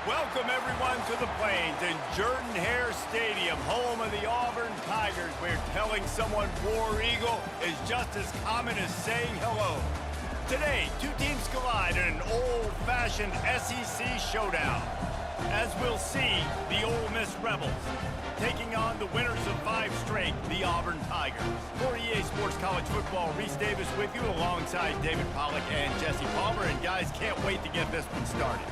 Welcome, everyone, to the Plains in Jordan-Hare Stadium, home of the Auburn Tigers, where telling someone War Eagle is just as common as saying hello. Today, two teams collide in an old-fashioned SEC showdown. As we'll see, the Ole Miss Rebels taking on the winners of 5 straight, the Auburn Tigers. For EA Sports College Football, Reese Davis with you alongside David Pollack and Jesse Palmer. And guys, can't wait to get this one started.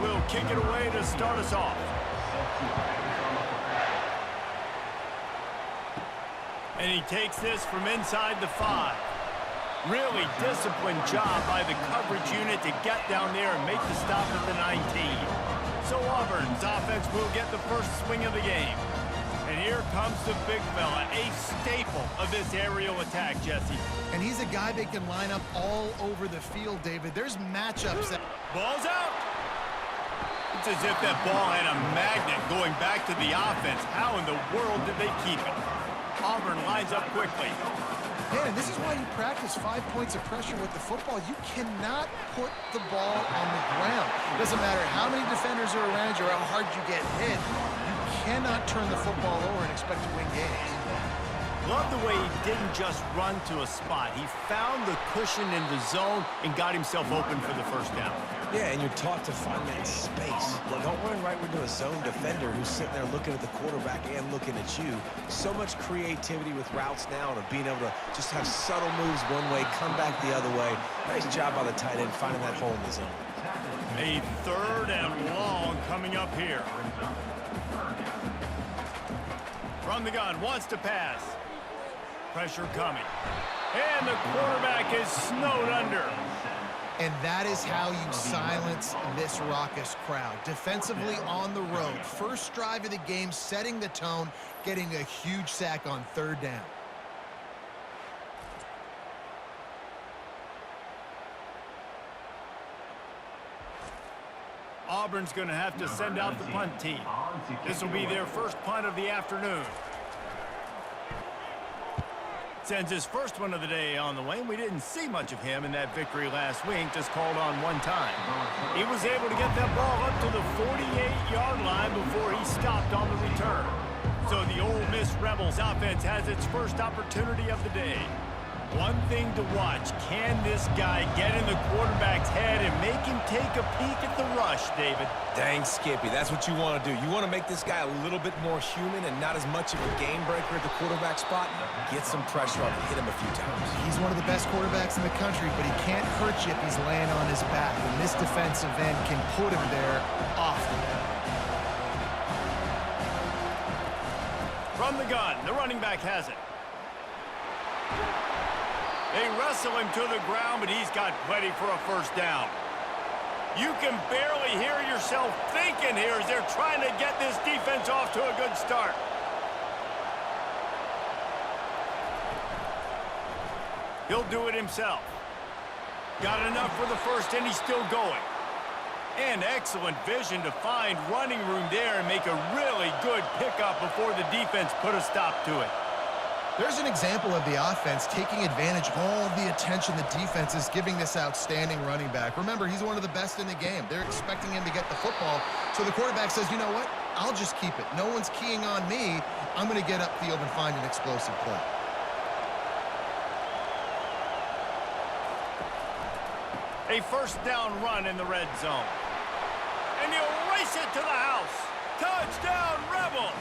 Will kick it away to start us off. And he takes this from inside the 5. Really disciplined job by the coverage unit to get down there and make the stop at the 19. So Auburn's offense will get the first swing of the game. And here comes the big fella, a staple of this aerial attack, Jesse. And he's a guy they can line up all over the field, David. There's matchups that... Ball's out. It's as if that ball had a magnet going back to the offense. How in the world did they keep it? Auburn lines up quickly. Man, this is why you practice 5 points of pressure with the football. You cannot put the ball on the ground. It doesn't matter how many defenders are around you or how hard you get hit. You cannot turn the football over and expect to win games. Love the way he didn't just run to a spot. He found the cushion in the zone and got himself open for the first down. Yeah, and you're taught to find that space. Don't run right into a zone defender who's sitting there looking at the quarterback and looking at you. So much creativity with routes now and being able to just have subtle moves one way, come back the other way. Nice job by the tight end finding that hole in the zone. A 3rd and long coming up here. From the gun, wants to pass. Pressure coming. And the quarterback is snowed under. And that is how you silence this raucous crowd. Defensively on the road. First drive of the game, setting the tone, getting a huge sack on 3rd down. Auburn's going to have to send out the punt team. This will be their first punt of the afternoon. Sends his first one of the day on the way. We didn't see much of him in that victory last week, just called on one time. He was able to get that ball up to the 48-yard line before he stopped on the return. So the Ole Miss Rebels offense has its first opportunity of the day. One thing to watch, can this guy get in the quarterback's head and make him take a peek at the rush, David? Dang, Skippy, that's what you want to do. You want to make this guy a little bit more human and not as much of a game breaker at the quarterback spot. Get some pressure on him, hit him a few times. He's one of the best quarterbacks in the country, but he can't hurt you if he's laying on his back. And this defensive end can put him there often. From the gun, the running back has it. They wrestle him to the ground, but he's got plenty for a first down. You can barely hear yourself thinking here as they're trying to get this defense off to a good start. He'll do it himself. Got enough for the first, and he's still going. And excellent vision to find running room there and make a really good pickup before the defense put a stop to it. There's an example of the offense taking advantage of all the attention the defense is giving this outstanding running back. Remember, he's one of the best in the game. They're expecting him to get the football. So the quarterback says, you know what? I'll just keep it. No one's keying on me. I'm going to get upfield and find an explosive play. A first down run in the red zone. And he'll race it to the house. Touchdown, Rebels!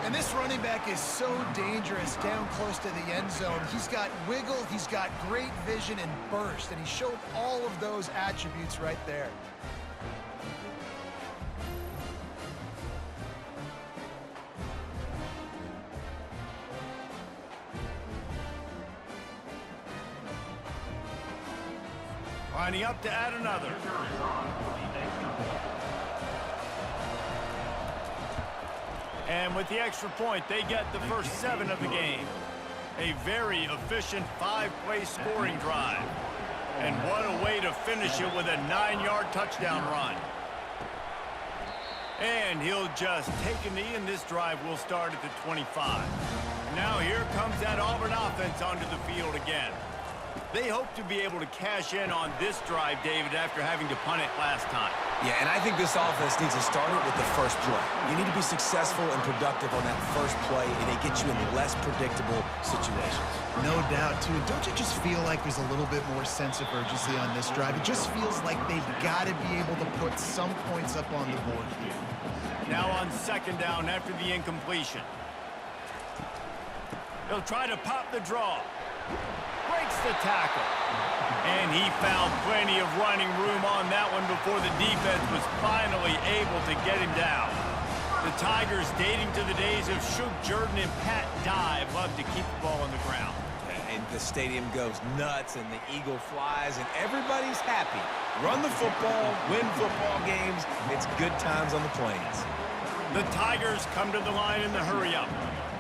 And this running back is so dangerous down close to the end zone. He's got wiggle, he's got great vision and burst, and he showed all of those attributes right there. Lining up to add another. And with the extra point, they get the first 7 of the game. A very efficient 5-play scoring drive. And what a way to finish it with a 9-yard touchdown run. And he'll just take a knee, and this drive will start at the 25. Now here comes that Auburn offense onto the field again. They hope to be able to cash in on this drive, David, after having to punt it last time. Yeah, and I think this offense needs to start it with the first play. You need to be successful and productive on that first play, and it gets you in less predictable situations. No doubt, too. Don't you just feel like there's a little bit more sense of urgency on this drive? It just feels like they've got to be able to put some points up on the board here. Now on second down after the incompletion. He'll try to pop the draw. Breaks the tackle. And he found plenty of running room on that one before the defense was finally able to get him down. The Tigers, dating to the days of Shook Jordan and Pat Dye, love to keep the ball on the ground. And the stadium goes nuts, and the eagle flies, and everybody's happy. Run the football, win football games. It's good times on the plains. The Tigers come to the line in the hurry-up.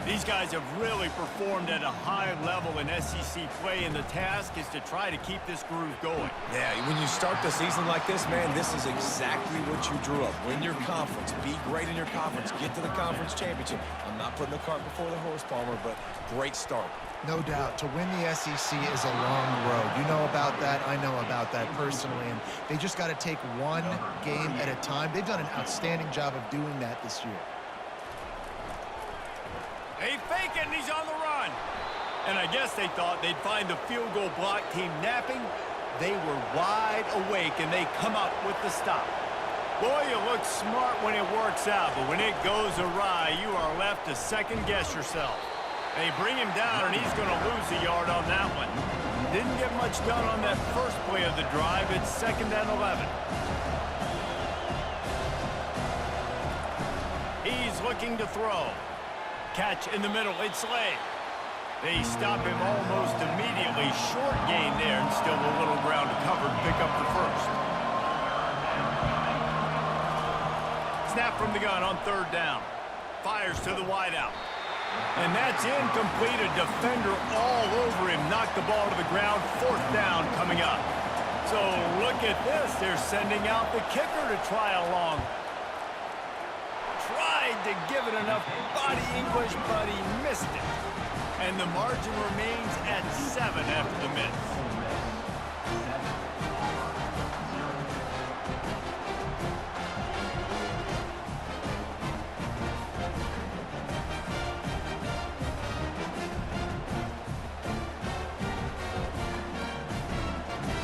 These guys have really performed at a high level in SEC play, and the task is to try to keep this groove going. Yeah, when you start the season like this, man, this is exactly what you drew up. Win your conference. Be great in your conference. Get to the conference championship. I'm not putting the cart before the horse, Palmer, but great start. No doubt. To win the SEC is a long road. You know about that. I know about that personally. And they just got to take one game at a time. They've done an outstanding job of doing that this year. They fake it, and he's on the run. And I guess they thought they'd find the field goal block team napping. They were wide awake, and they come up with the stop. Boy, you look smart when it works out, but when it goes awry, you are left to second-guess yourself. They bring him down, and he's going to lose a yard on that one. Didn't get much done on that first play of the drive. It's 2nd and 11. He's looking to throw. Catch in the middle, it's Slay. They stop him almost immediately. Short gain there, and still a little ground to cover to pick up the first. Snap from the gun on 3rd down. Fires to the wideout. And that's incomplete. A defender all over him. Knocked the ball to the ground. 4th down coming up. So look at this. They're sending out the kicker to try along. Tried to give it enough body English, but he missed it. And the margin remains at 7 after the miss.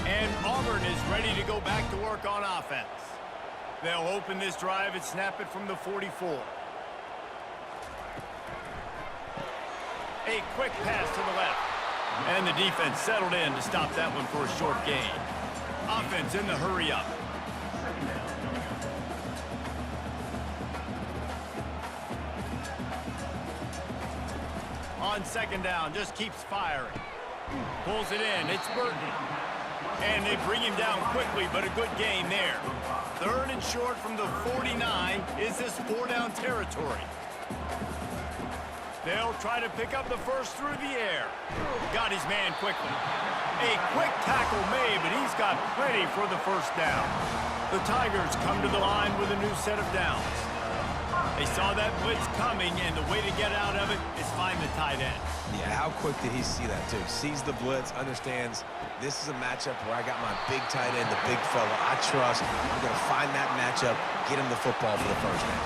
And Auburn is ready to go back to work on offense. They'll open this drive and snap it from the 44. A quick pass to the left. And the defense settled in to stop that one for a short gain. Offense in the hurry-up. On 2nd down, just keeps firing. Pulls it in, it's Burton. And they bring him down quickly, but a good gain there. 3rd and short from the 49. Is this 4-down territory? They'll try to pick up the first through the air. Got his man quickly. A quick tackle made, but he's got plenty for the first down. The Tigers come to the line with a new set of downs. They saw that blitz coming, and the way to get out of it is find the tight end. Yeah, how quick did he see that, too? Sees the blitz, understands this is a matchup where I got my big tight end, the big fella. I trust I'm going to find that matchup, get him the football for the first down.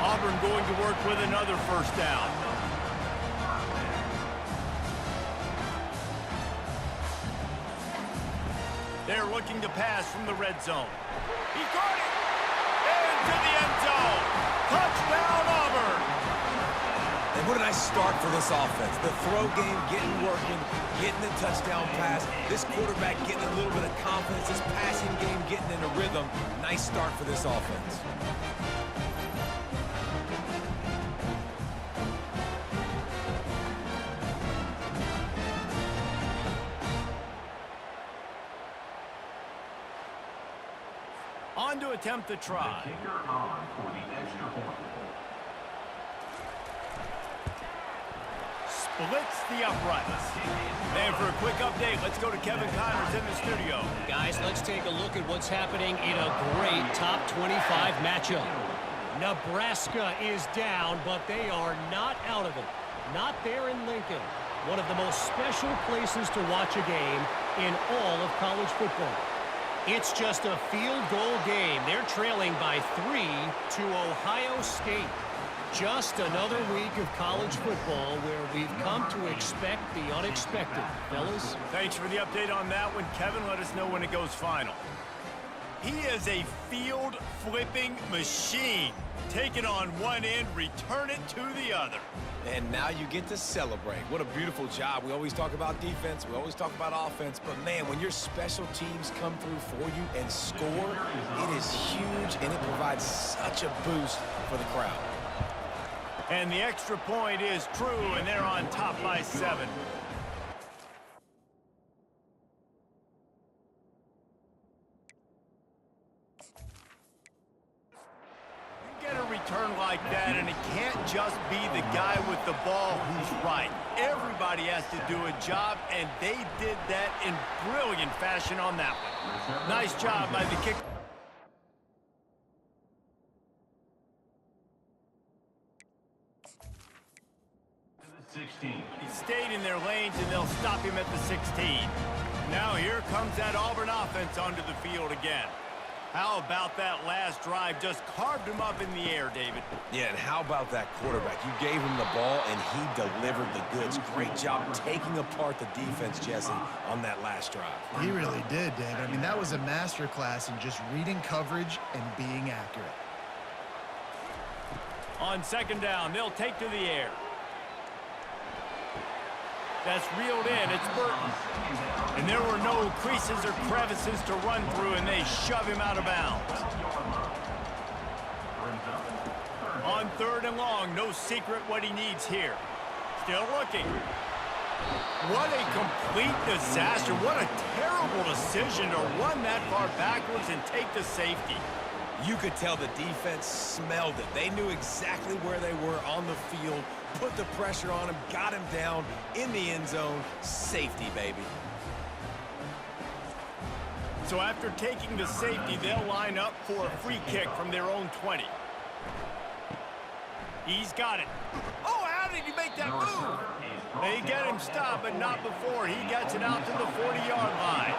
Auburn going to work with another first down. They're looking to pass from the red zone. He got it! Into the end zone! Touchdown, Auburn! And what a nice start for this offense. The throw game getting working, getting the touchdown pass. This quarterback getting a little bit of confidence. This passing game getting in a rhythm. Nice start for this offense. On to attempt the try. Splits the uprights. And for a quick update, let's go to Kevin Connors in the studio. Guys, let's take a look at what's happening in a great top 25 matchup. Nebraska is down, but they are not out of it. Not there in Lincoln. One of the most special places to watch a game in all of college football. It's just a field goal game. They're trailing by 3 to Ohio State. Just another week of college football where we've come to expect the unexpected. Fellas? Thanks for the update on that one. Kevin, let us know when it goes final. He is a field-flipping machine. Take it on one end, return it to the other. And now you get to celebrate. What a beautiful job. We always talk about defense. We always talk about offense. But, man, when your special teams come through for you and score, it is huge, and it provides such a boost for the crowd. And the extra point is true, and they're on top by 7. You get a return like that, and it can't just be the guy with the ball who's right. Everybody has to do a job, and they did that in brilliant fashion on that one. Nice job by the kicker. He stayed in their lanes, and they'll stop him at the 16. Now here comes that Auburn offense onto the field again. How about that last drive? Just carved him up in the air, David. Yeah, and how about that quarterback? You gave him the ball, and he delivered the goods. Great job taking apart the defense, Jesse, on that last drive. He really did, David. I mean, that was a masterclass in just reading coverage and being accurate. On second down, they'll take to the air. That's reeled in. It's Burton. And there were no creases or crevices to run through, and they shove him out of bounds. On third and long, no secret what he needs here. Still looking. What a complete disaster. What a terrible decision to run that far backwards and take the safety. You could tell the defense smelled it. They knew exactly where they were on the field, put the pressure on him, got him down in the end zone. Safety, baby. So after taking the safety, they'll line up for a free kick from their own 20. He's got it. Oh, how did he make that move? They get him stopped, but not before he gets it out to the 40-yard line.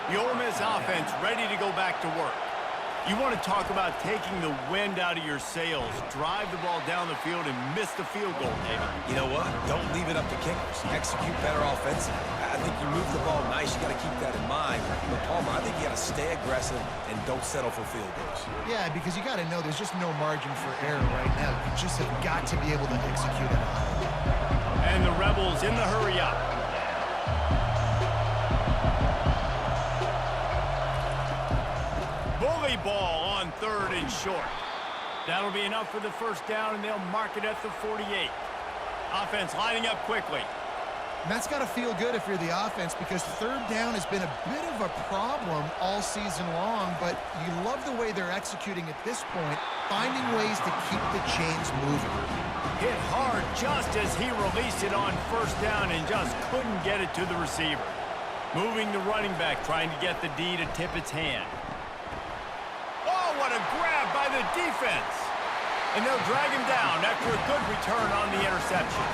The Ole Miss offense ready to go back to work. You want to talk about taking the wind out of your sails. Drive the ball down the field and miss the field goal, David. You know what? Don't leave it up to kickers. Execute better offensively. I think you move the ball nice. You got to keep that in mind. But, Palmer, I think you got to stay aggressive and don't settle for field goals. Yeah, because you got to know there's just no margin for error right now. You just have got to be able to execute it. And the Rebels in the hurry up. Bully ball on third and short. That'll be enough for the first down, and they'll mark it at the 48. Offense lining up quickly. And that's got to feel good if you're the offense, because third down has been a bit of a problem all season long, but you love the way they're executing at this point, finding ways to keep the chains moving. Hit hard just as he released it on first down and just couldn't get it to the receiver. Moving the running back, trying to get the D to tip its hand. Oh, what a grab by the defense. And they'll drag him down after a good return on the interception.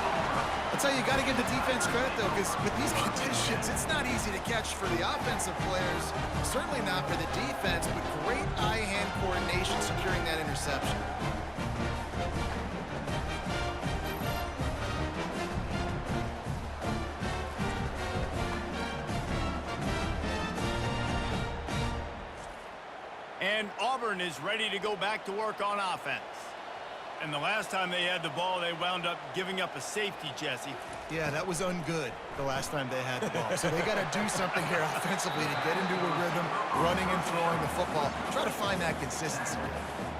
I'll tell you, you got to give the defense credit, though, because with these conditions, it's not easy to catch for the offensive players. Certainly not for the defense, but great eye-hand coordination securing that interception. And Auburn is ready to go back to work on offense. And the last time they had the ball, they wound up giving up a safety, Jesse. Yeah, that was ungood the last time they had the ball. So they got to do something here offensively to get into a rhythm, running and throwing the football. Try to find that consistency.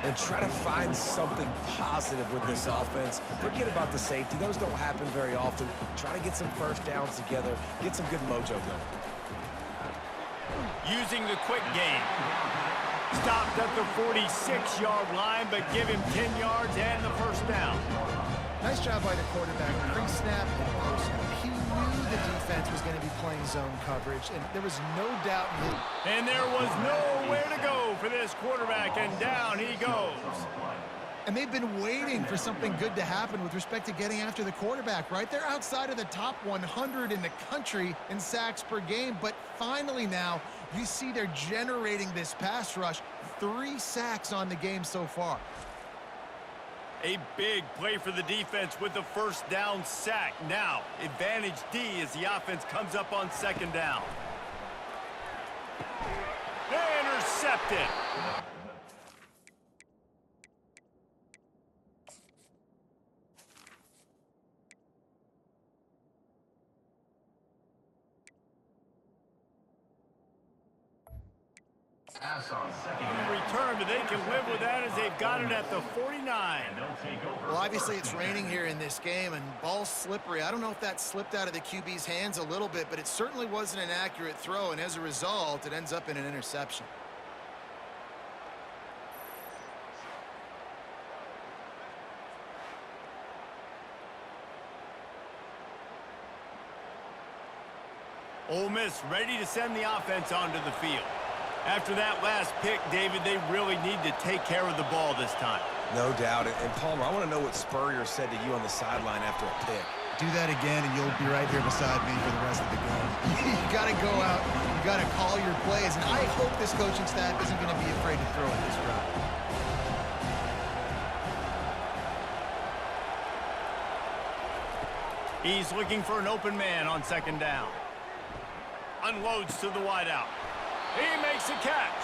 And try to find something positive with this offense. Forget about the safety. Those don't happen very often. Try to get some first downs together. Get some good mojo going. Using the quick game. Stopped at the 46-yard line, but give him 10 yards and the first down. Nice job by the quarterback, pre-snap and post-snap. He knew the defense was going to be playing zone coverage, and there was no doubt in him. And there was nowhere to go for this quarterback, and down he goes. And they've been waiting for something good to happen with respect to getting after the quarterback, right? They're outside of the top 100 in the country in sacks per game, but finally now you see they're generating this pass rush. 3 sacks on the game so far. A big play for the defense with the first down sack. Now, advantage D as the offense comes up on second down. Intercepted. Return, but they can live with that as they've got it at the 49. Well, obviously it's raining here in this game, and ball's slippery. I don't know if that slipped out of the QB's hands a little bit, but it certainly wasn't an accurate throw, and as a result, it ends up in an interception. Ole Miss ready to send the offense onto the field. After that last pick, David, they really need to take care of the ball this time. No doubt. And Palmer, I want to know what Spurrier said to you on the sideline after a pick. Do that again, and you'll be right here beside me for the rest of the game. You got to go out. You got to call your plays, and I hope this coaching staff isn't going to be afraid to throw at this drive. He's looking for an open man on second down. Unloads to the wideout. He makes a catch.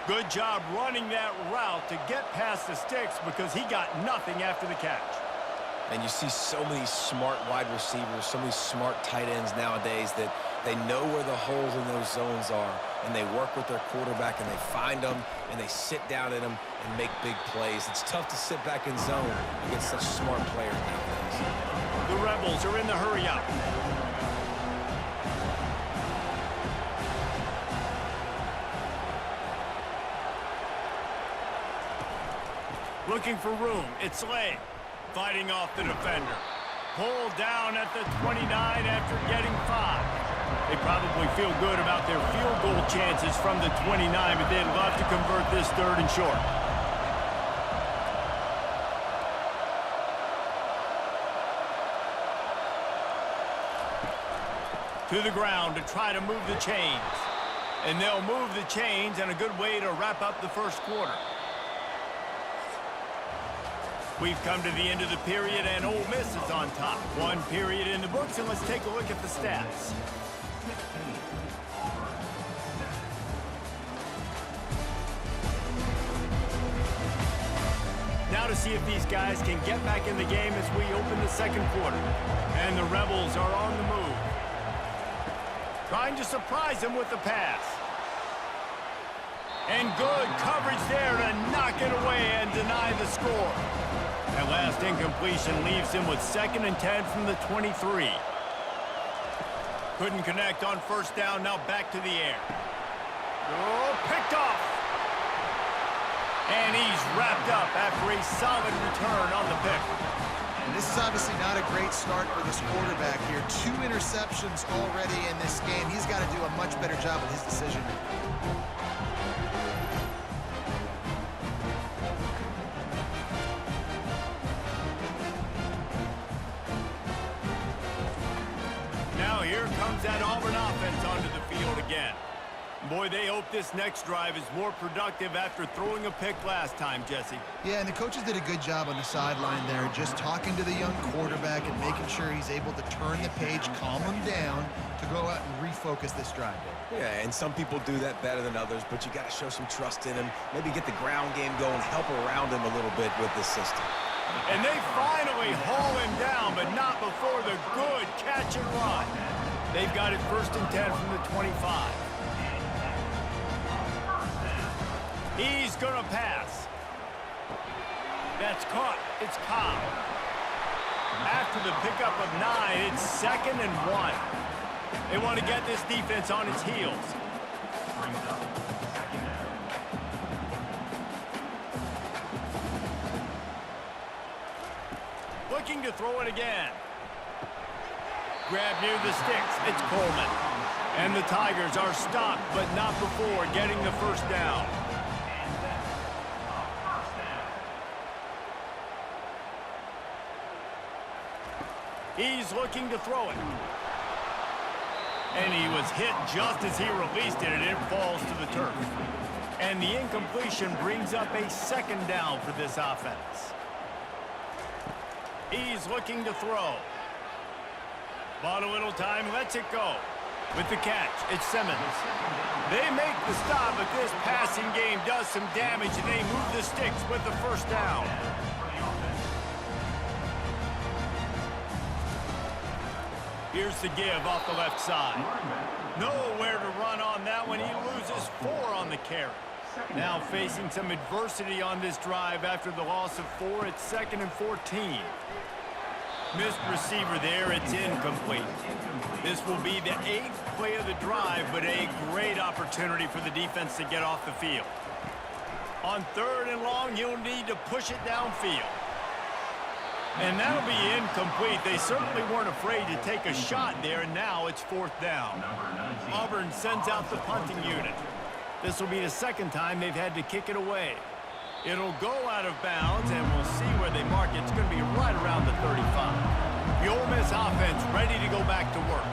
Good job running that route to get past the sticks because he got nothing after the catch. And you see so many smart wide receivers, so many smart tight ends nowadays that they know where the holes in those zones are, and they work with their quarterback, and they find them, and they sit down in them and make big plays. It's tough to sit back in zone against such smart players nowadays. The Rebels are in the hurry-up. Looking for room. It's Lay. Fighting off the defender. Pulled down at the 29 after getting 5. They probably feel good about their field goal chances from the 29, but they'd love to convert this 3rd and short. To the ground to try to move the chains. And they'll move the chains, and a good way to wrap up the first quarter. We've come to the end of the period, and Ole Miss is on top. 1 period in the books, and let's take a look at the stats. Now to see if these guys can get back in the game as we open the second quarter. And the Rebels are on the move. Trying to surprise them with the pass. And good coverage there to knock it away and deny the score. That last incompletion leaves him with 2nd and 10 from the 23. Couldn't connect on first down, now back to the air. Oh, picked off. And he's wrapped up after a solid return on the pick. And this is obviously not a great start for this quarterback here. 2 interceptions already in this game. He's got to do a much better job with his decision making. Here comes that Auburn offense onto the field again. Boy, they hope this next drive is more productive after throwing a pick last time, Jesse. Yeah, and the coaches did a good job on the sideline there, just talking to the young quarterback and making sure he's able to turn the page, calm him down to go out and refocus this drive. Yeah, and some people do that better than others, but you got to show some trust in him, maybe get the ground game going, help around him a little bit with this system. And they finally haul him down, but not before the good catch and run. They've got it 1st and 10 from the 25. He's going to pass. That's caught. It's Cobb. After the pickup of 9, it's 2nd and 1. They want to get this defense on its heels. looking to throw it again. Grab near the sticks. It's Coleman. And the Tigers are stopped, but not before getting the first down. He's looking to throw it. And he was hit just as he released it, and it falls to the turf. And the incompletion brings up a second down for this offense. He's looking to throw. Bought a little time, lets it go. With the catch, it's Simmons. They make the stop, but this passing game does some damage, and they move the sticks with the first down. Here's the give off the left side. Nowhere to run on that one. He loses 4 on the carry. Now facing some adversity on this drive after the loss of 4. It's 2nd and 14. Missed receiver there. It's incomplete. This will be the 8th play of the drive, but a great opportunity for the defense to get off the field. On 3rd and long, you'll need to push it downfield. And that'll be incomplete. They certainly weren't afraid to take a shot there, and now it's 4th down. Auburn sends out the punting unit. This will be the 2nd time they've had to kick it away. It'll go out of bounds, and we'll see where they mark it. It's going to be right around the 35. The Ole Miss offense ready to go back to work.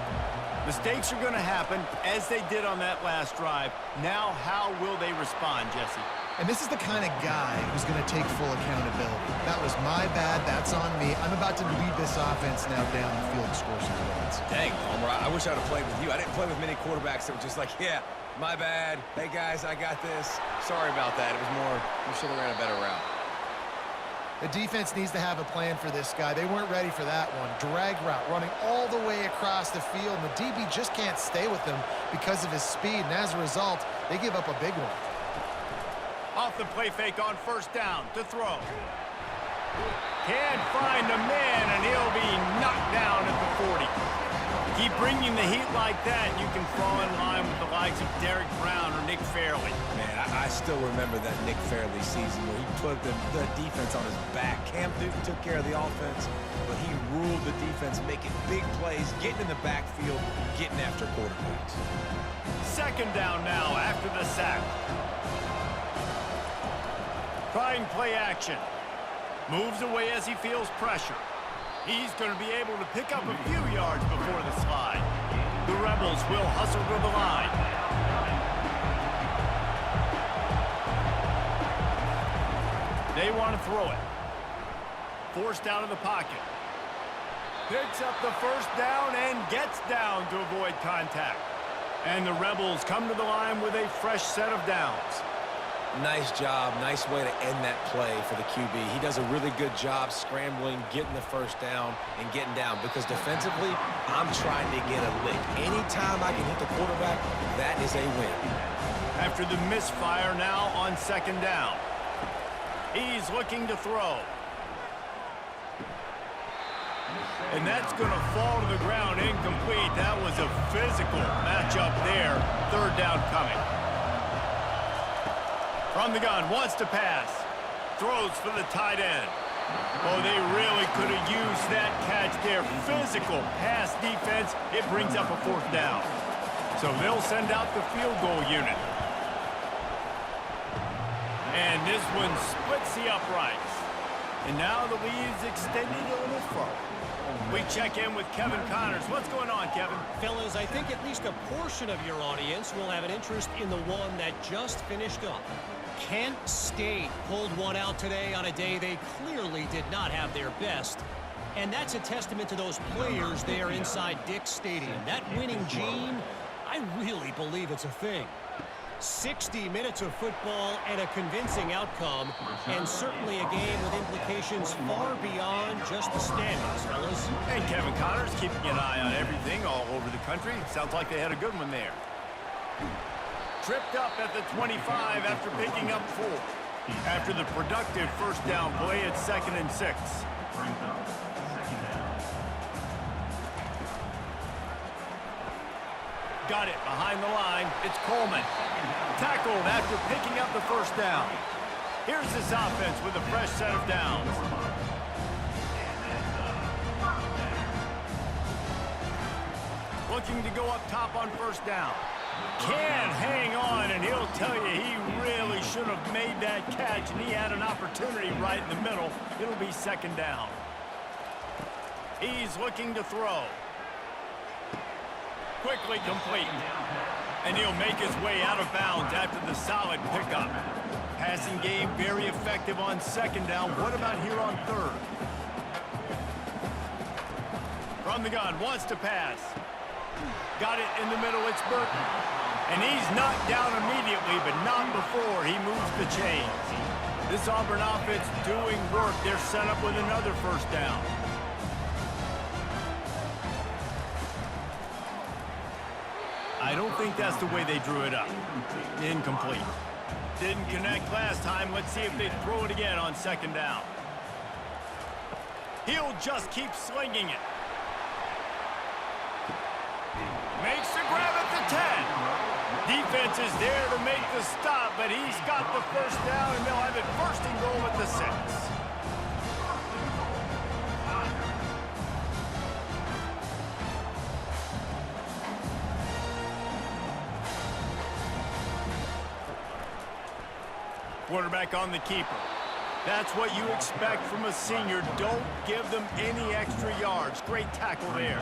Mistakes are going to happen, as they did on that last drive. Now, how will they respond, Jesse? And this is the kind of guy who's going to take full accountability. That was my bad. That's on me. I'm about to lead this offense now down the field to score some points. Dang, Homer, I wish I'd have played with you. I didn't play with many quarterbacks that were just like, yeah, my bad. Hey, guys, I got this. Sorry about that. It was more, we should have ran a better route. The defense needs to have a plan for this guy. They weren't ready for that one. Drag route, running all the way across the field. And the DB just can't stay with him because of his speed. And as a result, they give up a big one. Off the play fake on 1st down to throw. Can't find a man, and he'll be knocked down at the 40. Keep bringing the heat like that, you can fall in line with the likes of Derek Brown or Nick Fairley. Man, I still remember that Nick Fairley season where he put the defense on his back. Cam Newton took care of the offense, but he ruled the defense, making big plays, getting in the backfield, getting after quarterbacks. 2nd down now after the sack. Trying play action. Moves away as he feels pressure. He's going to be able to pick up a few yards before the slide. The Rebels will hustle to the line. They want to throw it. Forced out of the pocket. Picks up the 1st down and gets down to avoid contact. And the Rebels come to the line with a fresh set of downs. Nice job. Nice way to end that play for the QB. He does a really good job scrambling, getting the 1st down, and getting down. Because defensively, I'm trying to get a lick. Anytime I can hit the quarterback, that is a win. After the misfire now on 2nd down. He's looking to throw. And that's going to fall to the ground incomplete. That was a physical matchup there. 3rd down coming. From the gun, wants to pass. Throws for the tight end. Oh, they really could have used that catch there. Physical pass defense. It brings up a 4th down. So they'll send out the field goal unit. And this one splits the uprights. And now the lead is extended a little further. We check in with Kevin Connors. What's going on, Kevin? Fellas, I think at least a portion of your audience will have an interest in the one that just finished up. Kent State pulled one out today on a day they clearly did not have their best. And that's a testament to those players there inside Dick's Stadium. That winning gene, I really believe it's a thing. 60 minutes of football and a convincing outcome, and certainly a game with implications far beyond just the standings, fellas. And Kevin Connors keeping an eye on everything all over the country. Sounds like they had a good one there. Tripped up at the 25 after picking up 4. After the productive 1st down play, it's 2nd and 6. Got it behind the line. It's Coleman. Tackled after picking up the 1st down. Here's this offense with a fresh set of downs. looking to go up top on first down. Can't hang on, and he'll tell you he really should have made that catch, and he had an opportunity right in the middle. It'll be second down. He's looking to throw. Quickly complete. And he'll make his way out of bounds after the solid pickup. Passing game very effective on second down. What about here on third? From the gun, wants to pass. Got it in the middle, it's Burton. And he's knocked down immediately, but not before he moves the chains. This Auburn offense doing work. They're set up with another first down. I don't think that's the way they drew it up. Incomplete. Didn't connect last time. Let's see if they throw it again on second down. He'll just keep slinging it. Makes the grab at the 10. Defense is there to make the stop, but he's got the first down, and they'll have it first and goal at the 6. Quarterback on the keeper. That's what you expect from a senior. Don't give them any extra yards. Great tackle there.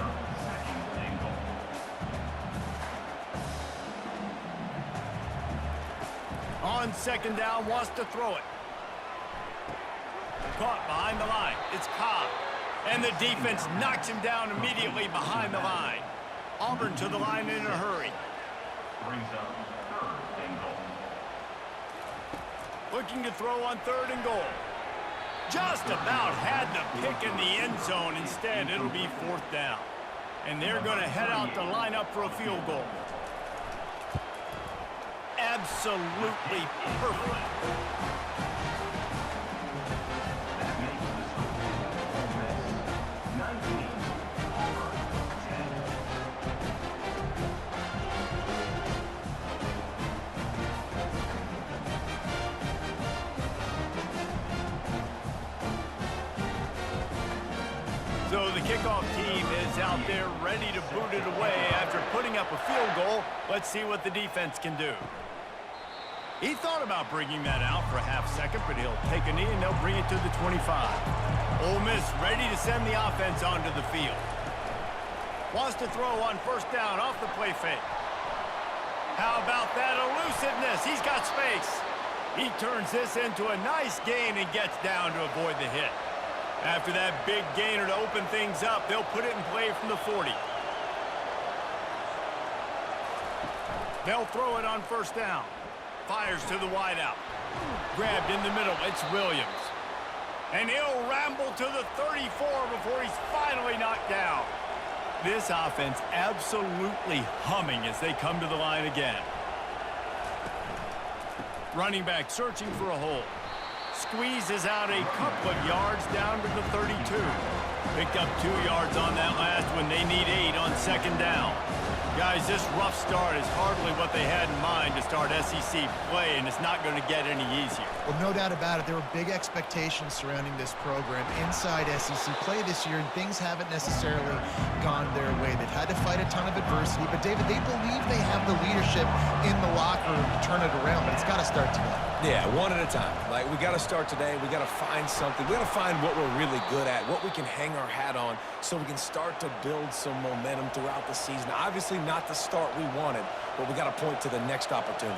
On second down, wants to throw it. Caught behind the line. It's Cobb. And the defense knocks him down immediately behind the line. Auburn to the line in a hurry. Looking to throw on third and goal. Just about had the pick in the end zone. Instead, it'll be fourth down. And they're going to head out to line up for a field goal. Absolutely perfect. So the kickoff team is out there ready to boot it away after putting up a field goal. Let's see what the defense can do. He thought about bringing that out for a half second, but he'll take a knee and they'll bring it to the 25. Ole Miss ready to send the offense onto the field. Wants to throw on first down off the play fake. How about that elusiveness? He's got space. He turns this into a nice gain and gets down to avoid the hit. After that big gainer to open things up, they'll put it in play from the 40. They'll throw it on first down. Fires to the wideout. Grabbed in the middle. It's Williams. And he'll ramble to the 34 before he's finally knocked down. This offense absolutely humming as they come to the line again. Running back searching for a hole. Squeezes out a couple of yards down to the 32. Picked up 2 yards on that last one. They need 8 on second down. Guys, this rough start is hardly what they had in mind to start SEC play, and it's not going to get any easier. Well, no doubt about it. There were big expectations surrounding this program inside SEC play this year, and things haven't necessarily gone their way. They've had to fight a ton of adversity, but, David, they believe they have the leadership in the locker room to turn it around, but it's got to start today. Yeah, one at a time. Like, we got to start today. We got to find something. We got to find what we're really good at, what we can hang our hat on so we can start to build some momentum throughout the season. Obviously not the start we wanted, but we got to point to the next opportunity.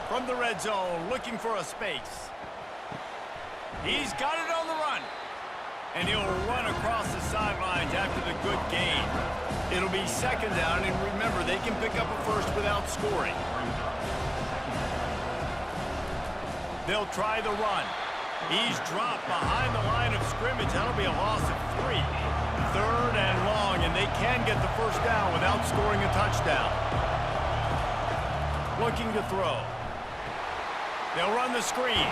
From the red zone, looking for a space. He's got it on the run. And he'll run across the sidelines after the good gain. It'll be second down, and remember, they can pick up a first without scoring. They'll try the run. He's dropped behind the line of scrimmage. That'll be a loss of 3. Third and long, and they can get the first down without scoring a touchdown. Looking to throw. They'll run the screen.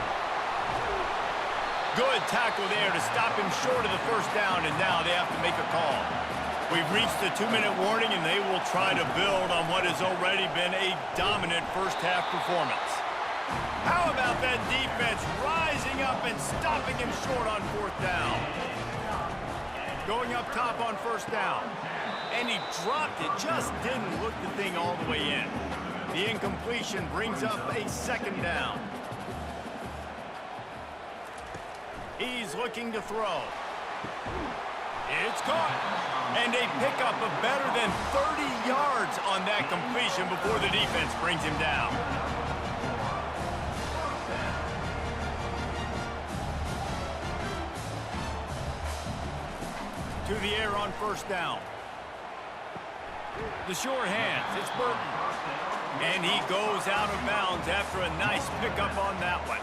Good tackle there to stop him short of the first down, and now they have to make a call. We've reached the 2-minute warning, and they will try to build on what has already been a dominant first-half performance. How about that defense rising up and stopping him short on fourth down? Going up top on first down. And he dropped it, just didn't look the thing all the way in. The incompletion brings up a second down. He's looking to throw. It's caught. And a pickup of better than 30 yards on that completion before the defense brings him down. To the air on first down. The sure hands, it's Burton. And he goes out of bounds after a nice pickup on that one.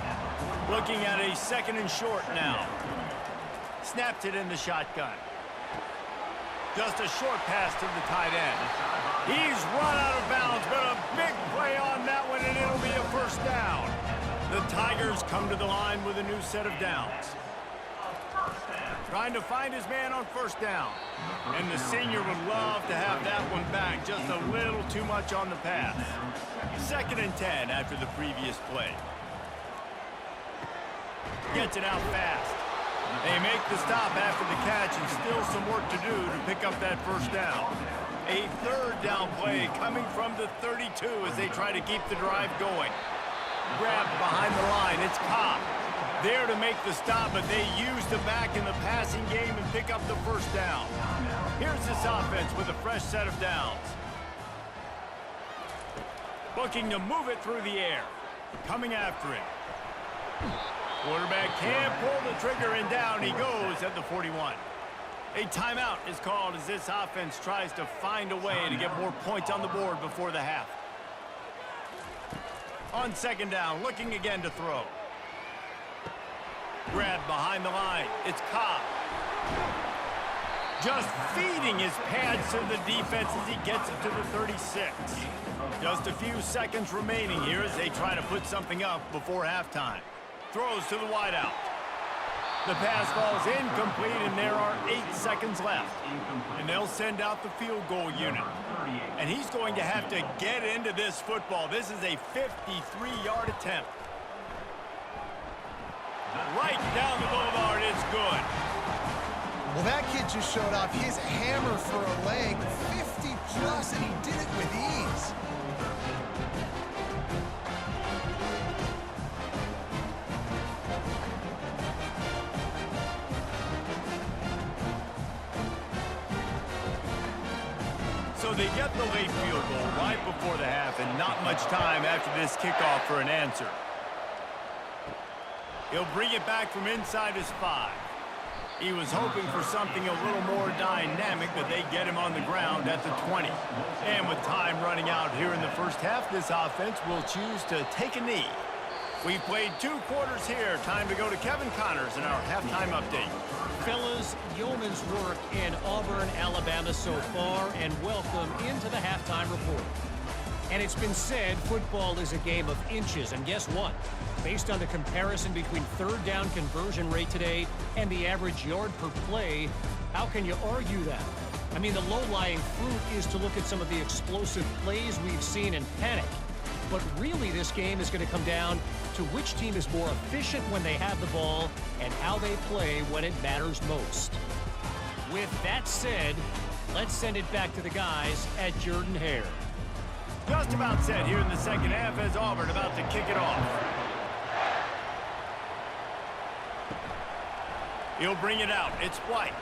Looking at a second and short now. Snaps it in the shotgun. Just a short pass to the tight end. He's run out of bounds, but a big play on that one, and it'll be a first down. The Tigers come to the line with a new set of downs. Trying to find his man on first down. And the senior would love to have that one back. Just a little too much on the pass. 2nd and 10 after the previous play. Gets it out fast. They make the stop after the catch and still some work to do to pick up that first down. A 3rd down play coming from the 32 as they try to keep the drive going. Grabbed behind the line. It's Cobb. There to make the stop, but they use the back in the passing game and pick up the first down. Here's this offense with a fresh set of downs. Looking to move it through the air. Coming after it. Quarterback can't pull the trigger, and down he goes at the 41. A timeout is called as this offense tries to find a way to get more points on the board before the half. On 2nd down, looking again to throw. Grabbed behind the line. It's Cobb. Just feeding his pads to the defense as he gets it to the 36. Just a few seconds remaining here as they try to put something up before halftime. Throws to the wideout. The pass falls incomplete, and there are 8 seconds left. And they'll send out the field goal unit. And he's going to have to get into this football. This is a 53-yard attempt. Right down the boulevard, it's good. Well, that kid just showed off his hammer for a leg, 50-plus, and he did it with ease. So they get the late field goal right before the half, and not much time after this kickoff for an answer. He'll bring it back from inside his 5. He was hoping for something a little more dynamic, but they get him on the ground at the 20. And with time running out here in the first half, this offense will choose to take a knee. We played 2 quarters here. Time to go to Kevin Connors in our halftime update. Fellas, yeoman's work in Auburn, Alabama so far, and welcome into the halftime report. And it's been said football is a game of inches, and guess what? Based on the comparison between 3rd down conversion rate today and the average yard per play, how can you argue that? I mean, the low-lying fruit is to look at some of the explosive plays we've seen and panic. But really, this game is going to come down to which team is more efficient when they have the ball and how they play when it matters most. With that said, let's send it back to the guys at Jordan-Hare. Just about set here in the second half as Auburn about to kick it off. He'll bring it out. It's White.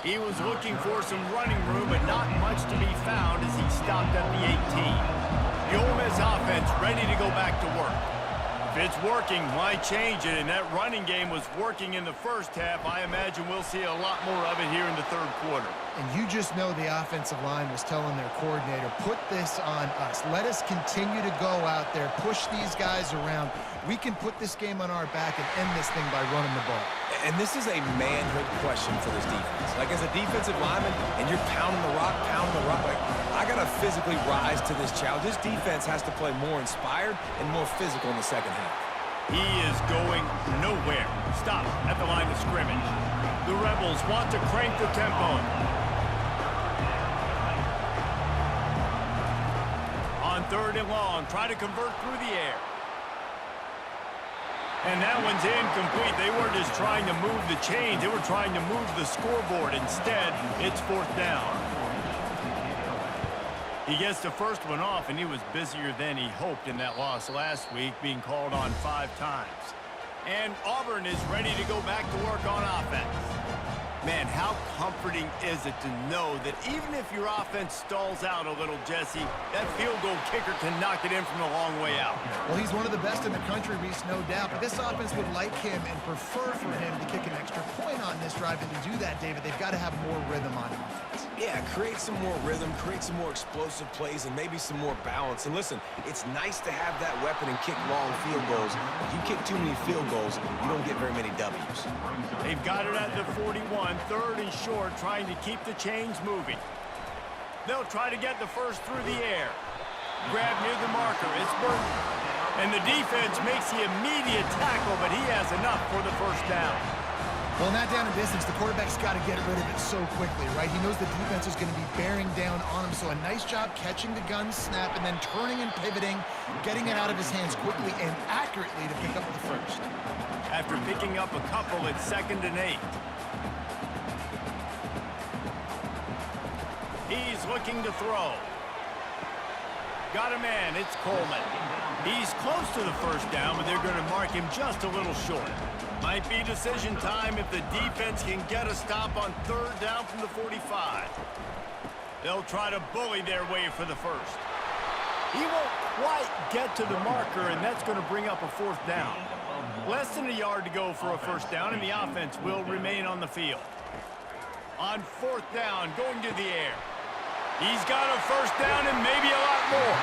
He was looking for some running room, but not much to be found as he stopped at the 18. The Ole Miss offense ready to go back to work. If it's working, why change it? And that running game was working in the first half. I imagine we'll see a lot more of it here in the 3rd quarter. And you just know the offensive line was telling their coordinator, put this on us. Let us continue to go out there, push these guys around. We can put this game on our back and end this thing by running the ball. And this is a manhood question for this defense. Like, as a defensive lineman, and you're pounding the rock, like, I got to physically rise to this challenge. This defense has to play more inspired and more physical in the second half. He is going nowhere. Stop at the line of scrimmage. The Rebels want to crank the tempo. On 3rd and long, try to convert through the air. And that one's incomplete. They weren't just trying to move the chains. They were trying to move the scoreboard. Instead, it's 4th down. He gets the first one off, and he was busier than he hoped in that loss last week, being called on 5 times. And Auburn is ready to go back to work on offense. Man, how comforting is it to know that even if your offense stalls out a little, Jesse, that field goal kicker can knock it in from a long way out. Well, he's one of the best in the country, Reese, no doubt. But this offense would like him and prefer for him to kick an extra point on this drive. And to do that, David, they've got to have more rhythm on offense. Yeah, create some more rhythm, create some more explosive plays, and maybe some more balance. And listen, it's nice to have that weapon and kick long field goals. If you kick too many field goals, you don't get very many W's. They've got it at the 41, 3rd and short, trying to keep the chains moving. They'll try to get the first through the air. Grab near the marker. It's Burton. And the defense makes the immediate tackle, but he has enough for the first down. Well, in that down and distance, the quarterback's got to get rid of it so quickly, right? He knows the defense is going to be bearing down on him, so a nice job catching the gun snap and then turning and pivoting, getting it out of his hands quickly and accurately to pick up the first. After picking up a couple, it's 2nd and 8. He's looking to throw. Got a man, it's Coleman. He's close to the first down, but they're going to mark him just a little short. Might be decision time if the defense can get a stop on 3rd down from the 45. They'll try to bully their way for the first. He won't quite get to the marker, and that's going to bring up a 4th down. Less than a yard to go for a first down, and the offense will remain on the field. On 4th down, going to the air. He's got a first down and maybe a lot more.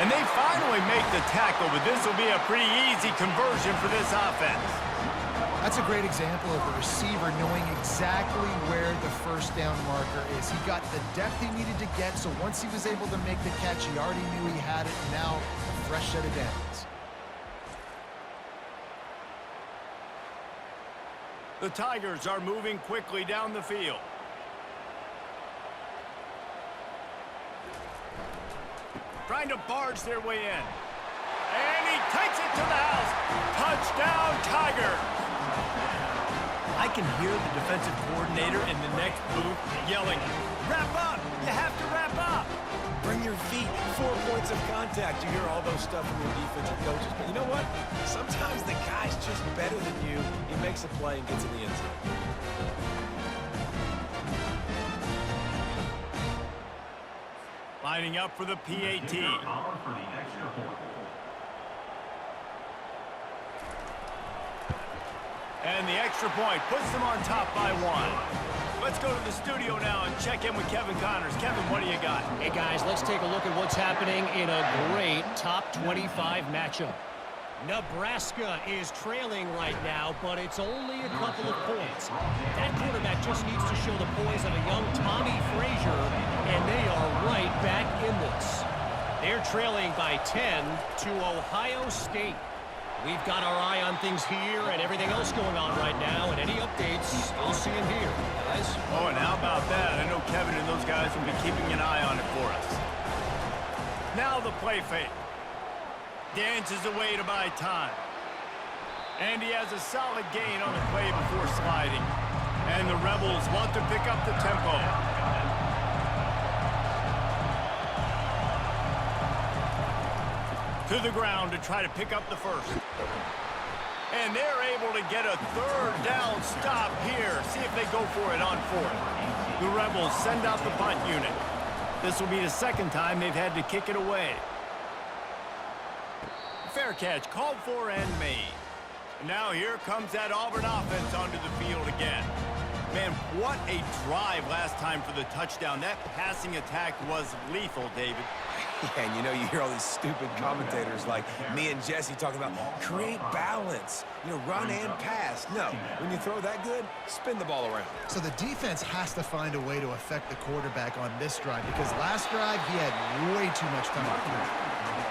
And they finally make the tackle, but this will be a pretty easy conversion for this offense. That's a great example of the receiver knowing exactly where the first down marker is. He got the depth he needed to get, so once he was able to make the catch, he already knew he had it, and now a fresh set of downs. The Tigers are moving quickly down the field. Trying to barge their way in. And he takes it to the house. Touchdown, Tigers! I can hear the defensive coordinator in the next booth yelling, "Wrap up! You have to wrap up!" Bring your feet, 4 points of contact. You hear all those stuff from your defensive coaches. But you know what? Sometimes the guy's just better than you. He makes a play and gets in the end zone. Lining up for the PAT. And the extra point puts them on top by 1. Let's go to the studio now and check in with Kevin Connors. Kevin, what do you got? Hey, guys, let's take a look at what's happening in a great top 25 matchup. Nebraska is trailing right now, but it's only a couple of points. That quarterback just needs to show the poise of a young Tommy Frazier, and they are right back in this. They're trailing by 10 to Ohio State. We've got our eye on things here and everything else going on right now, and any updates, you'll see them here, guys. Oh, and how about that? I know Kevin and those guys will be keeping an eye on it for us. Now the play fake. Dances away to buy time. And he has a solid gain on the play before sliding. And the Rebels want to pick up the tempo. To the ground to try to pick up the first. And they're able to get a 3rd down stop here. See if they go for it on 4th. The Rebels send out the punt unit. This will be the 2nd time they've had to kick it away. Fair catch, called for and made. Now here comes that Auburn offense onto the field again. Man, what a drive last time for the touchdown. That passing attack was lethal, David. Yeah, and you know, you hear all these stupid commentators like me and Jesse talking about create balance, you know, run and pass. No, when you throw that good, spin the ball around. So the defense has to find a way to affect the quarterback on this drive because last drive he had way too much time to throw.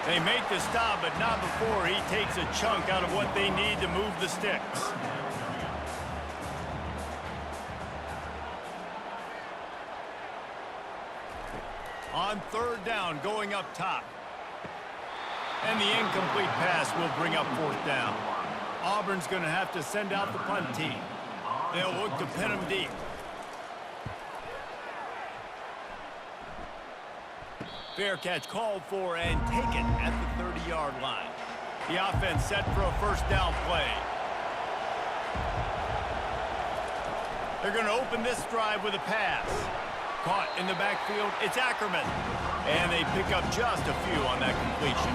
They make the stop, but not before he takes a chunk out of what they need to move the sticks. On 3rd down, going up top. And the incomplete pass will bring up 4th down. Auburn's going to have to send out the punt team. They'll look to pin him deep. Fair catch called for and taken at the 30-yard line. The offense set for a first down play. They're going to open this drive with a pass. Caught in the backfield, it's Ackerman. And they pick up just a few on that completion.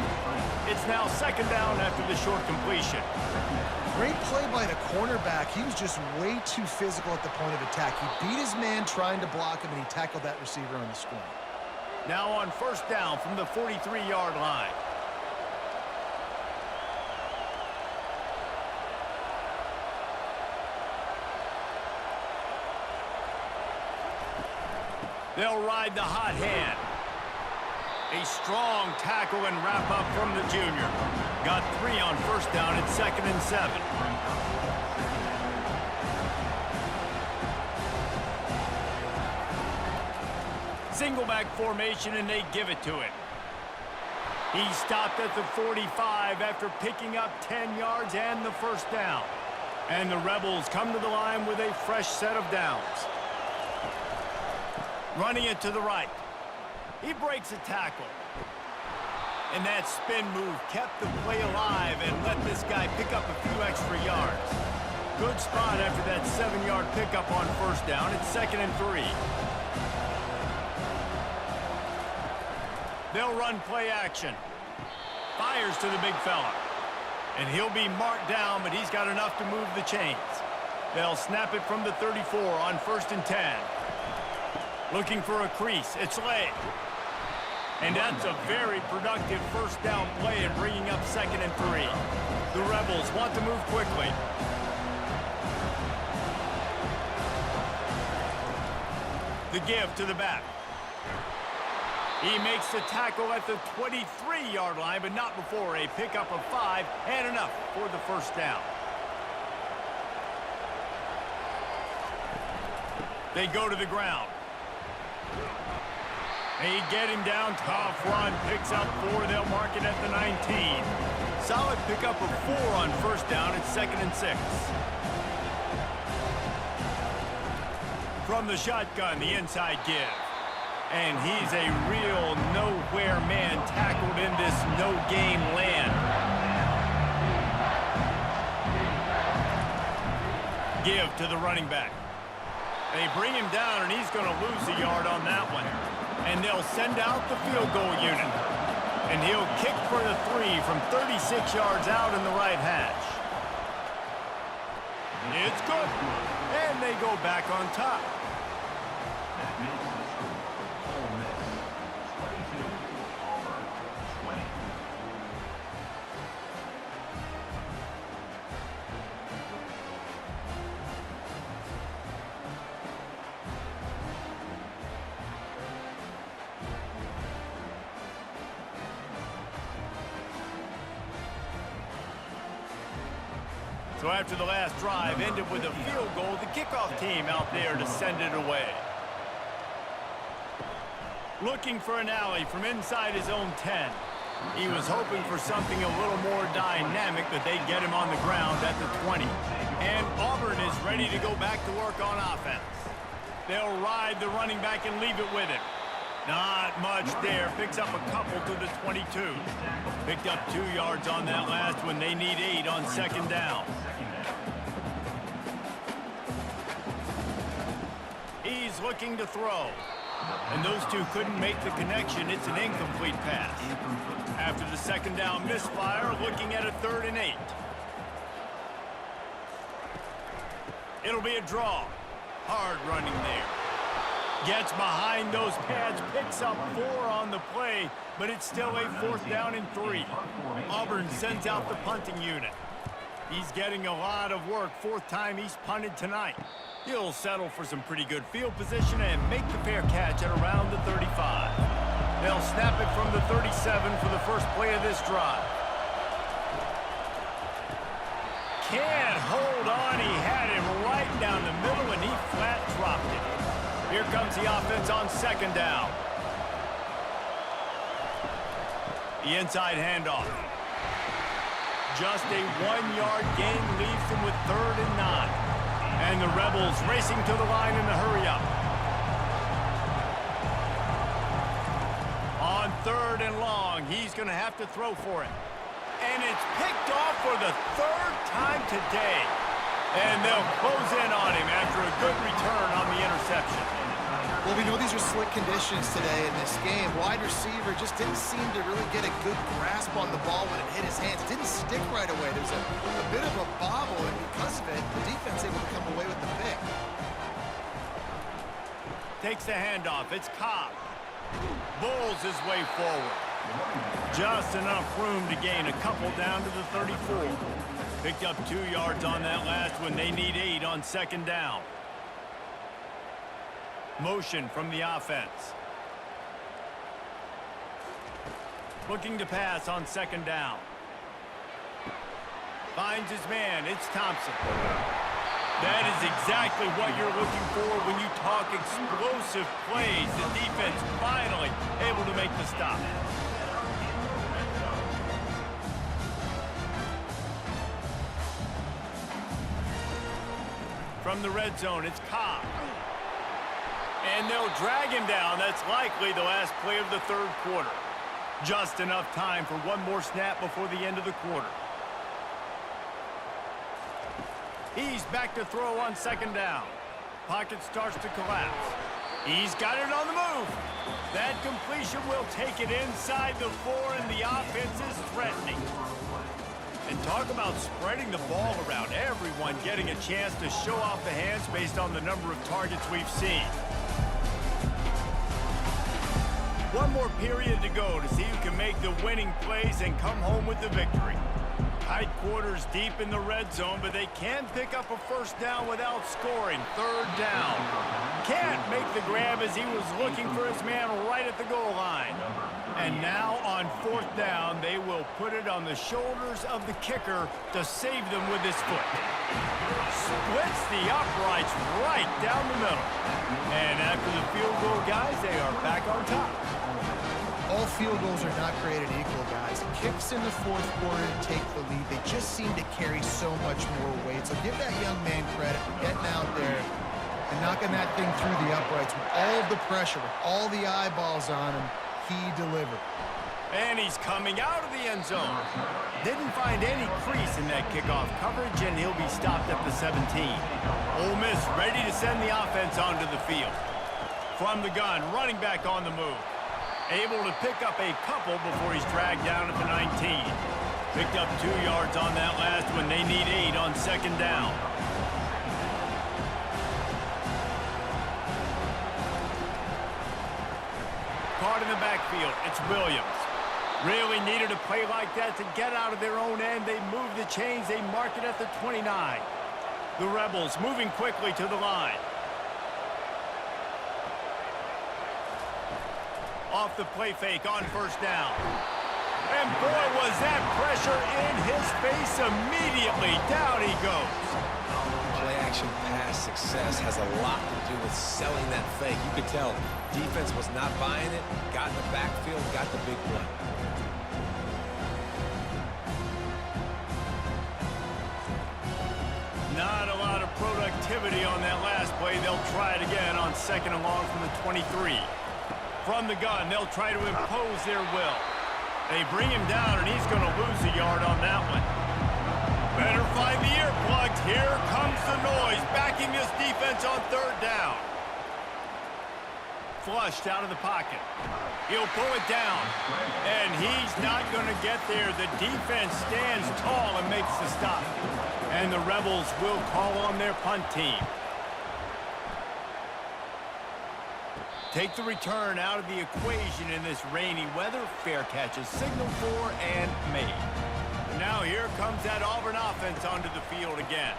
It's now second down after the short completion. Great play by the cornerback. He was just way too physical at the point of attack. He beat his man trying to block him, and he tackled that receiver on the screen. Now on first down from the 43-yard line. They'll ride the hot hand. A strong tackle and wrap up from the junior. Got 3 on first down at 2nd and 7. Single back formation, and they give it to him. He stopped at the 45 after picking up 10 yards and the first down. And the Rebels come to the line with a fresh set of downs. Running it to the right. He breaks a tackle. And that spin move kept the play alive and let this guy pick up a few extra yards. Good spot after that 7-yard pickup on first down. It's 2nd and 3. They'll run play action. Fires to the big fella. And he'll be marked down, but he's got enough to move the chains. They'll snap it from the 34 on 1st and 10. Looking for a crease. It's Lay. And that's a very productive first down play and bringing up 2nd and 3. The Rebels want to move quickly. The give to the back. He makes the tackle at the 23-yard line, but not before a pickup of 5 and enough for the first down. They go to the ground. They get him down, tough run, picks up 4, they'll mark it at the 19. Solid pickup of 4 on first down, it's 2nd and 6. From the shotgun, the inside give. And he's a real nowhere man tackled in this no-game land. Give to the running back. They bring him down, and he's going to lose a yard on that one. And they'll send out the field goal unit. And he'll kick for the 3 from 36 yards out in the right hash. It's good. And they go back on top. So after the last drive ended with a field goal, the kickoff team out there to send it away. Looking for an alley from inside his own 10. He was hoping for something a little more dynamic, but they get him on the ground at the 20. And Auburn is ready to go back to work on offense. They'll ride the running back and leave it with him. Not much there. Picks up a couple to the 22. Picked up 2 yards on that last one. They need 8 on second down. He's looking to throw. And those two couldn't make the connection. It's an incomplete pass. After the second down misfire, looking at a 3rd and 8. It'll be a draw. Hard running there. Gets behind those pads, picks up 4 on the play, but it's still a 4th down and 3. Auburn sends out the punting unit. He's getting a lot of work. 4th time he's punted tonight. He'll settle for some pretty good field position and make the fair catch at around the 35. They'll snap it from the 37 for the first play of this drive. Can't hold on. He had him right down the middle, and he flat dropped it. Here comes the offense on second down. The inside handoff. Just a 1-yard gain leaves them with 3rd and 9. And the Rebels racing to the line in the hurry up. On 3rd and long. He's going to have to throw for it. And it's picked off for the 3rd time today. And they'll close in on him after a good return on the interception. Well, we know these are slick conditions today in this game. Wide receiver just didn't seem to really get a good grasp on the ball when it hit his hands. Didn't stick right away. There's a bit of a bobble, and because of it, the defense able to come away with the pick. Takes the handoff. It's Cobb. Bulls his way forward. Just enough room to gain a couple down to the 34. Picked up 2 yards on that last one. They need 8 on 2nd down. Motion from the offense. Looking to pass on 2nd down. Finds his man. It's Thompson. That is exactly what you're looking for when you talk explosive plays. The defense finally able to make the stop. From the red zone, it's Cobb. And they'll drag him down. That's likely the last play of the 3rd quarter. Just enough time for one more snap before the end of the quarter. He's back to throw on 2nd down. Pocket starts to collapse. He's got it on the move. That completion will take it inside the 4, and the offense is threatening. And talk about spreading the ball around. Everyone getting a chance to show off the hands based on the number of targets we've seen. One more period to go to see who can make the winning plays and come home with the victory. Tight quarters deep in the red zone, but they can pick up a 1st down without scoring. 3rd down. Can't make the grab as he was looking for his man right at the goal line. And now on 4th down, they will put it on the shoulders of the kicker to save them with his foot. Splits the uprights right down the middle. And after the field goal, guys, they are back on top. All field goals are not created equal, guys. Kicks in the 4th quarter to take the lead. They just seem to carry so much more weight. So give that young man credit for getting out there and knocking that thing through the uprights with all of the pressure, with all the eyeballs on him. He delivered. And he's coming out of the end zone. Didn't find any crease in that kickoff coverage, and he'll be stopped at the 17. Ole Miss ready to send the offense onto the field. From the gun, running back on the move. Able to pick up a couple before he's dragged down at the 19. Picked up 2 yards on that last one. They need 8 on 2nd down. Caught in the backfield. It's Williams. Really needed a play like that to get out of their own end. They move the chains. They mark it at the 29. The Rebels moving quickly to the line. Off the play fake on 1st down. And boy, was that pressure in his face immediately. Down he goes. Play-action pass success has a lot to do with selling that fake. You could tell defense was not buying it, got in the backfield, got the big play. Not a lot of productivity on that last play. They'll try it again on 2nd and long from the 23. From the gun, they'll try to impose their will. They bring him down, and he's going to lose a yard on that one. Better find the earplugs. Here comes the noise, backing this defense on 3rd down. Flushed out of the pocket. He'll pull it down, and he's not going to get there. The defense stands tall and makes the stop. And the Rebels will call on their punt team. Take the return out of the equation in this rainy weather. Fair catch is signaled for and made. Now here comes that Auburn offense onto the field again.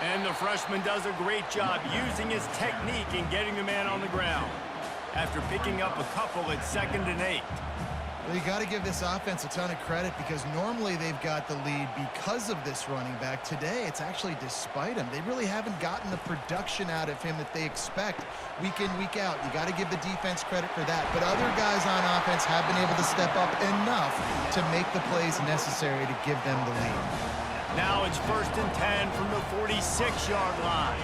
And the freshman does a great job using his technique and getting the man on the ground. After picking up a couple at 2nd and 8. Well, you got to give this offense a ton of credit because normally they've got the lead because of this running back. Today, it's actually despite him. They really haven't gotten the production out of him that they expect week in, week out. You got to give the defense credit for that. But other guys on offense have been able to step up enough to make the plays necessary to give them the lead. Now it's 1st and 10 from the 46-yard line.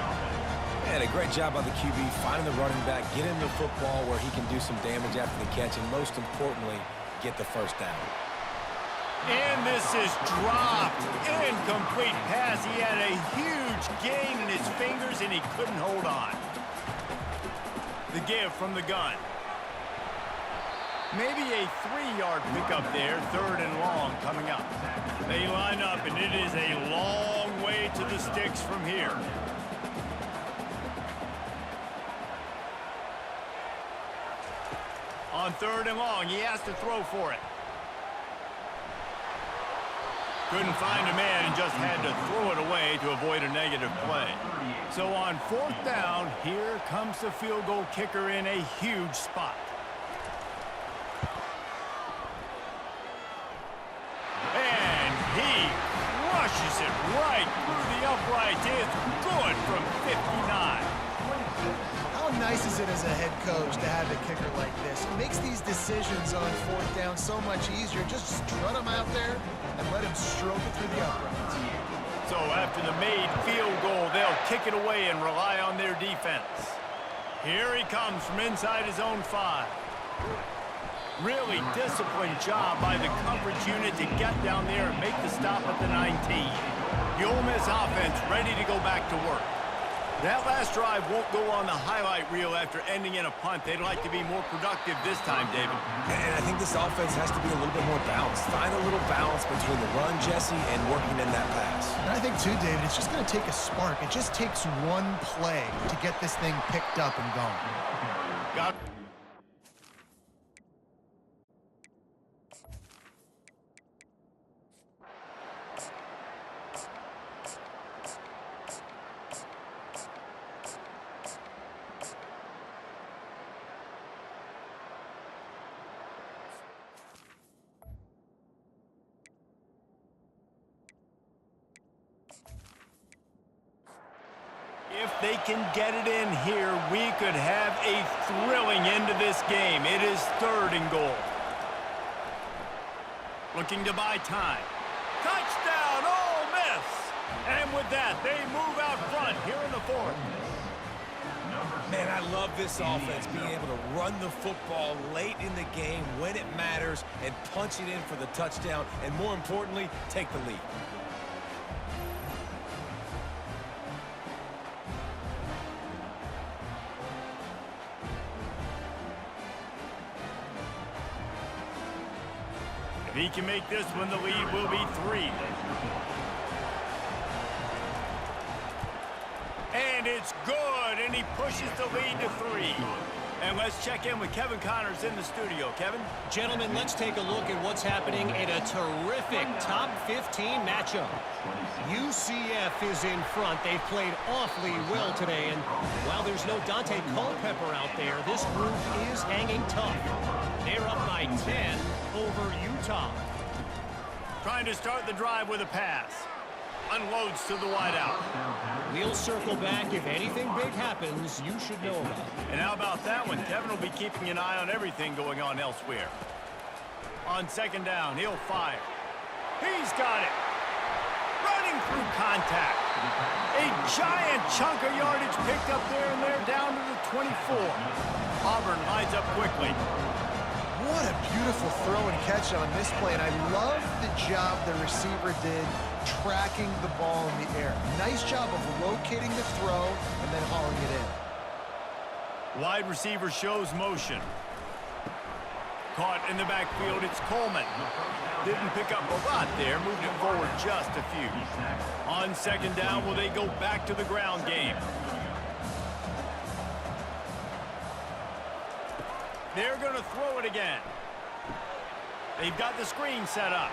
And a great job by the QB, finding the running back, getting the football where he can do some damage after the catch, and most importantly, get the first down. And this is dropped. Incomplete pass. He had a huge gain in his fingers, and he couldn't hold on. The give from the gun. Maybe a 3-yard pickup there, 3rd and long coming up. They line up, and it is a long way to the sticks from here. On 3rd and long, he has to throw for it. Couldn't find a man and just had to throw it away to avoid a negative play. So on 4th down, here comes the field goal kicker in a huge spot. And he crushes it right through the uprights. It's good from 59. How nice is it as a head coach to have a kicker like this? It makes these decisions on 4th down so much easier. Just strut him out there and let him stroke it through the uprights. So after the made field goal, they'll kick it away and rely on their defense. Here he comes from inside his own 5. Really disciplined job by the coverage unit to get down there and make the stop at the 19. The Ole Miss offense ready to go back to work. That last drive won't go on the highlight reel after ending in a punt. They'd like to be more productive this time, David. And I think this offense has to be a little bit more balanced. Find a little balance between the run, Jesse, and working in that pass. And I think, too, David, it's just going to take a spark. It just takes one play to get this thing picked up and going. Got If they can get it in here, we could have a thrilling end to this game. It is 3rd and goal. Looking to buy time. Touchdown, Ole Miss! And with that, they move out front here in the 4th. Man, I love this offense, being able to run the football late in the game when it matters and punch it in for the touchdown, and more importantly, take the lead. If he can make this one, the lead will be 3. And it's good, and he pushes the lead to 3. And let's check in with Kevin Connors in the studio. Kevin? Gentlemen, let's take a look at what's happening in a terrific top 15 matchup. UCF is in front. They've played awfully well today, and while there's no Dante Culpepper out there, this group is hanging tough. They're up by 10 over Utah. Trying to start the drive with a pass. Unloads to the wideout. We'll circle back. If anything big happens, you should know about it. And how about that one? Kevin will be keeping an eye on everything going on elsewhere. On 2nd down, he'll fire. He's got it. Running through contact. A giant chunk of yardage picked up there, and they're down to the 24. Auburn lines up quickly. What a beautiful throw and catch on this play, and I love the job the receiver did tracking the ball in the air. Nice job of locating the throw and then hauling it in. Wide receiver shows motion. Caught in the backfield, it's Coleman. Didn't pick up a lot there, moved it forward just a few. On 2nd down, will they go back to the ground game? They're going to throw it again. They've got the screen set up.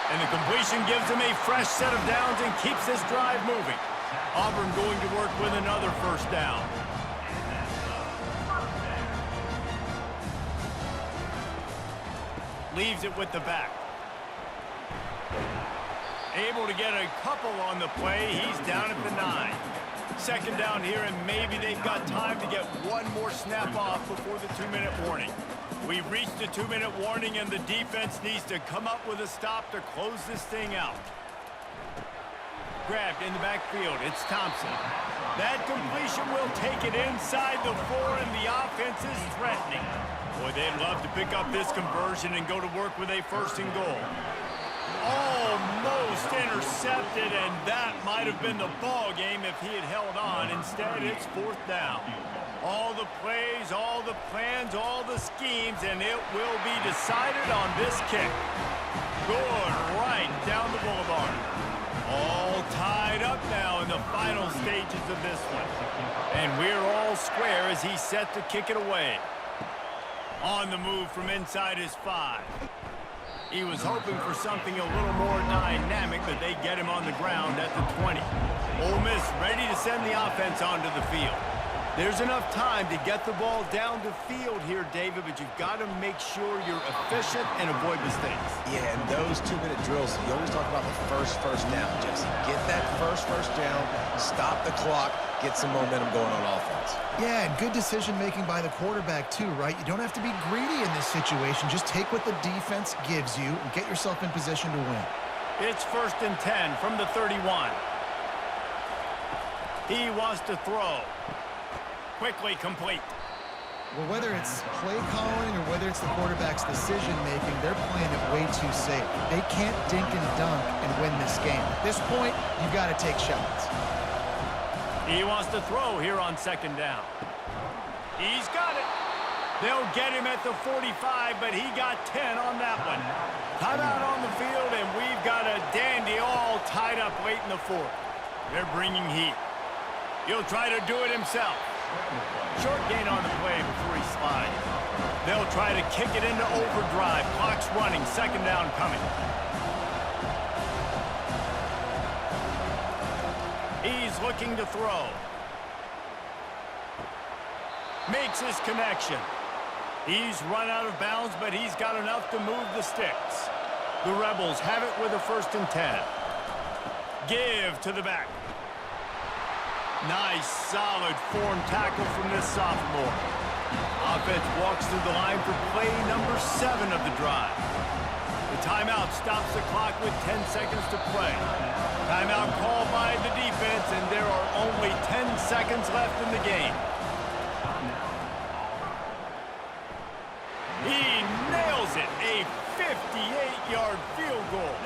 And the completion gives them a fresh set of downs and keeps this drive moving. Auburn going to work with another 1st down. Leaves it with the back. Able to get a couple on the play. He's down at the 9. 2nd down here, and maybe they've got time to get one more snap off before the 2-minute warning. We've reached the 2-minute warning, and the defense needs to come up with a stop to close this thing out. grabbed in the backfield. It's Thompson. That completion will take it inside the 4, and the offense is threatening. Boy, they'd love to pick up this conversion and go to work with a 1st and goal. Almost intercepted, and that might have been the ball game if he had held on. Instead, it's 4th down. All the plays, all the plans, all the schemes, and it will be decided on this kick. Good, right down the boulevard. All tied up now in the final stages of this one. And we're all square as he's set to kick it away. On the move from inside his 5. He was hoping for something a little more dynamic, but they get him on the ground at the 20. Ole Miss ready to send the offense onto the field. There's enough time to get the ball down the field here, David, but you've got to make sure you're efficient and avoid mistakes. Yeah, and those 2-minute drills, you always talk about the first down, Jesse. Get that first down, stop the clock, get some momentum going on offense. Yeah, and good decision-making by the quarterback, too, right? You don't have to be greedy in this situation. Just take what the defense gives you and get yourself in position to win. It's 1st and 10 from the 31. He wants to throw. Quickly complete. Well, whether it's play calling or whether it's the quarterback's decision-making, they're playing it way too safe. They can't dink and dunk and win this game. At this point, you've got to take shots. He wants to throw here on 2nd down. He's got it. They'll get him at the 45, but he got 10 on that one. Timeout on the field, and we've got a dandy all tied up late in the 4th. They're bringing heat. He'll try to do it himself. Short gain on the play before he slides. They'll try to kick it into overdrive. Clock's running. 2nd down coming. He's looking to throw. Makes his connection. He's run out of bounds, but he's got enough to move the sticks. The Rebels have it with a 1st and 10. Give to the back. Nice, solid form tackle from this sophomore. Offense walks through the line for play number 7 of the drive. The timeout stops the clock with 10 seconds to play. Timeout called by the defense, and there are only 10 seconds left in the game. He nails it, a 58-yard field goal.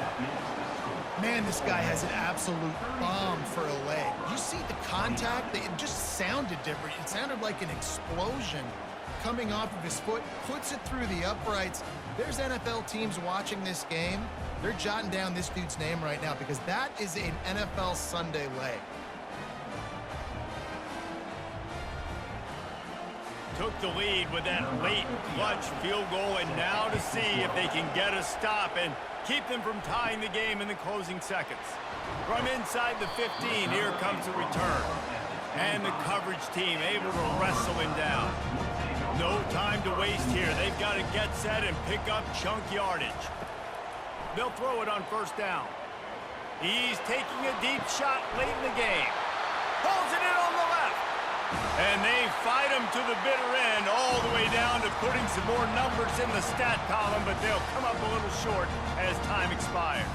Man, this guy has an absolute bomb for a leg. You see the contact? It just sounded different. It sounded like an explosion coming off of his foot, puts it through the uprights. There's NFL teams watching this game. They're jotting down this dude's name right now because that is an NFL Sunday leg. Took the lead with that late clutch field goal, and now to see if they can get a stop and keep them from tying the game in the closing seconds. From inside the 15, here comes the return. And the coverage team able to wrestle him down. No time to waste here. They've got to get set and pick up chunk yardage. They'll throw it on 1st down. He's taking a deep shot late in the game. Pulls it in on the left. And they fight him to the bitter end, all the way down to putting some more numbers in the stat column, but they'll come up a little short as time expires.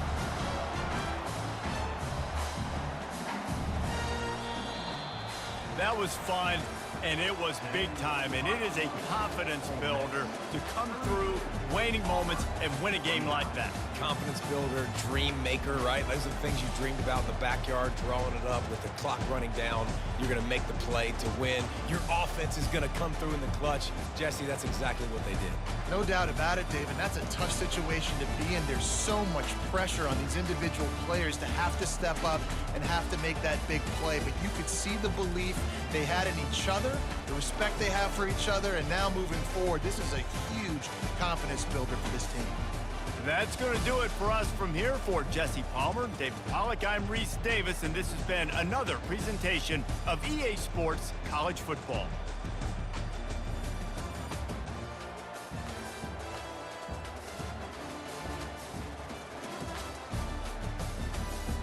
That was fun, and it was big time, and it is a confidence builder to come through waning moments and win a game like that. Confidence builder, dream maker, right? Those are the things you dreamed about in the backyard, drawing it up with the clock running down. You're going to make the play to win. Your offense is going to come through in the clutch. Jesse, that's exactly what they did. No doubt about it, David. That's a tough situation to be in. There's so much pressure on these individual players to have to step up and have to make that big play. But you could see the belief they had in each other, the respect they have for each other, and now moving forward, this is a huge confidence builder for this team. That's going to do it for us from here. For Jesse Palmer, David Pollack, I'm Reese Davis, and this has been another presentation of EA Sports College Football.